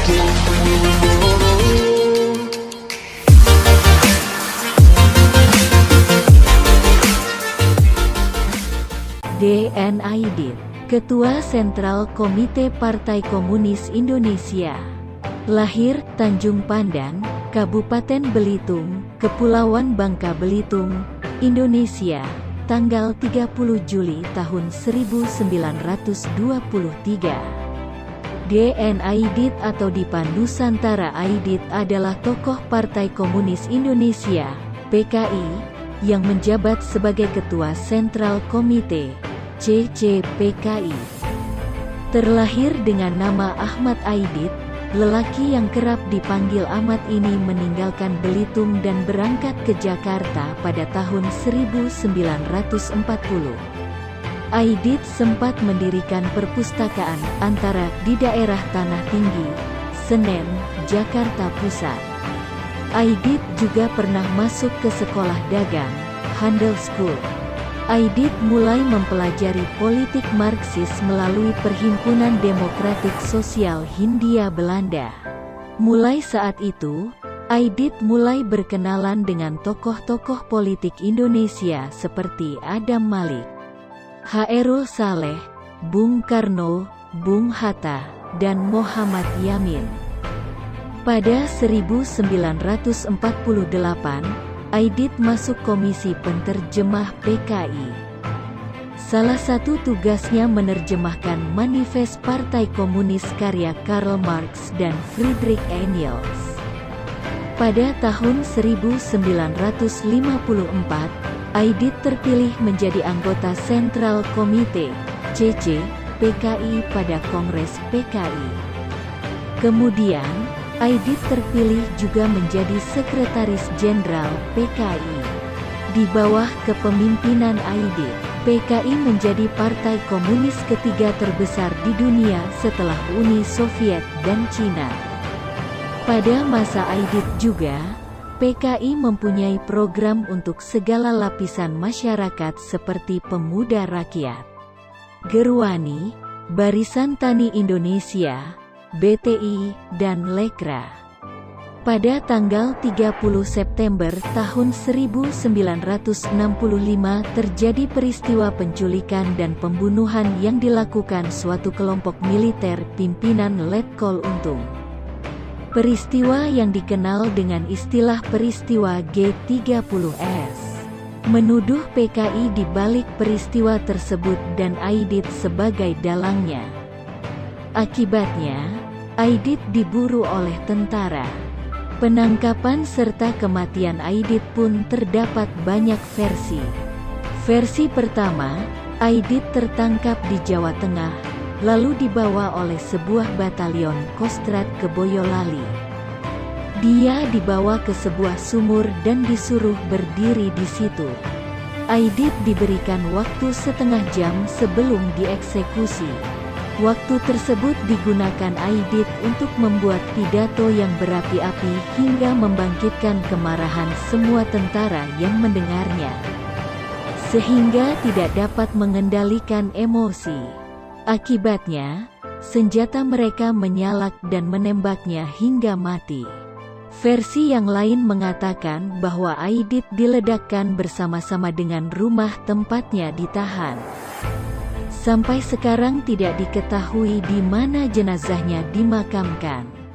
D.N. Aidit, Ketua Sentral Komite Partai Komunis Indonesia. Lahir Tanjung Pandan, Kabupaten Belitung, Kepulauan Bangka Belitung, Indonesia, tanggal 30 Juli tahun 1923. D.N. Aidit atau Dipan Nusantara Aidit adalah tokoh Partai Komunis Indonesia, PKI, yang menjabat sebagai Ketua Sentral Komite, CC PKI. Terlahir dengan nama Ahmad Aidit, lelaki yang kerap dipanggil Ahmad ini meninggalkan Belitung dan berangkat ke Jakarta pada tahun 1940. Aidit sempat mendirikan perpustakaan antara di daerah Tanah Tinggi, Senen, Jakarta Pusat. Aidit juga pernah masuk ke sekolah dagang, Handelschool. Aidit mulai mempelajari politik Marxis melalui Perhimpunan Demokratik Sosial Hindia Belanda. Mulai saat itu, Aidit mulai berkenalan dengan tokoh-tokoh politik Indonesia seperti Adam Malik, Hairul Saleh, Bung Karno, Bung Hatta, dan Muhammad Yamin. Pada 1948, Aidit masuk Komisi Penterjemah PKI. Salah satu tugasnya menerjemahkan Manifest Partai Komunis karya Karl Marx dan Friedrich Engels. Pada tahun 1954, Aidit terpilih menjadi anggota Sentral Komite, CC, PKI pada Kongres PKI. Kemudian, Aidit terpilih juga menjadi Sekretaris Jenderal PKI. Di bawah kepemimpinan Aidit, PKI menjadi partai komunis ketiga terbesar di dunia setelah Uni Soviet dan Cina. Pada masa Aidit juga, PKI mempunyai program untuk segala lapisan masyarakat seperti Pemuda Rakyat, Gerwani, Barisan Tani Indonesia, BTI, dan Lekra. Pada tanggal 30 September tahun 1965 terjadi peristiwa penculikan dan pembunuhan yang dilakukan suatu kelompok militer pimpinan Letkol Untung. Peristiwa yang dikenal dengan istilah peristiwa G30S menuduh PKI di balik peristiwa tersebut dan Aidit sebagai dalangnya. Akibatnya, Aidit diburu oleh tentara. Penangkapan serta kematian Aidit pun terdapat banyak versi. Versi pertama, Aidit tertangkap di Jawa Tengah, lalu dibawa oleh sebuah batalion Kostrad ke Boyolali. Dia dibawa ke sebuah sumur dan disuruh berdiri di situ. Aidit diberikan waktu setengah jam sebelum dieksekusi. Waktu tersebut digunakan Aidit untuk membuat pidato yang berapi-api hingga membangkitkan kemarahan semua tentara yang mendengarnya, sehingga tidak dapat mengendalikan emosi. Akibatnya, senjata mereka menyalak dan menembaknya hingga mati. Versi yang lain mengatakan bahwa Aidit diledakkan bersama-sama dengan rumah tempatnya ditahan. Sampai sekarang tidak diketahui di mana jenazahnya dimakamkan.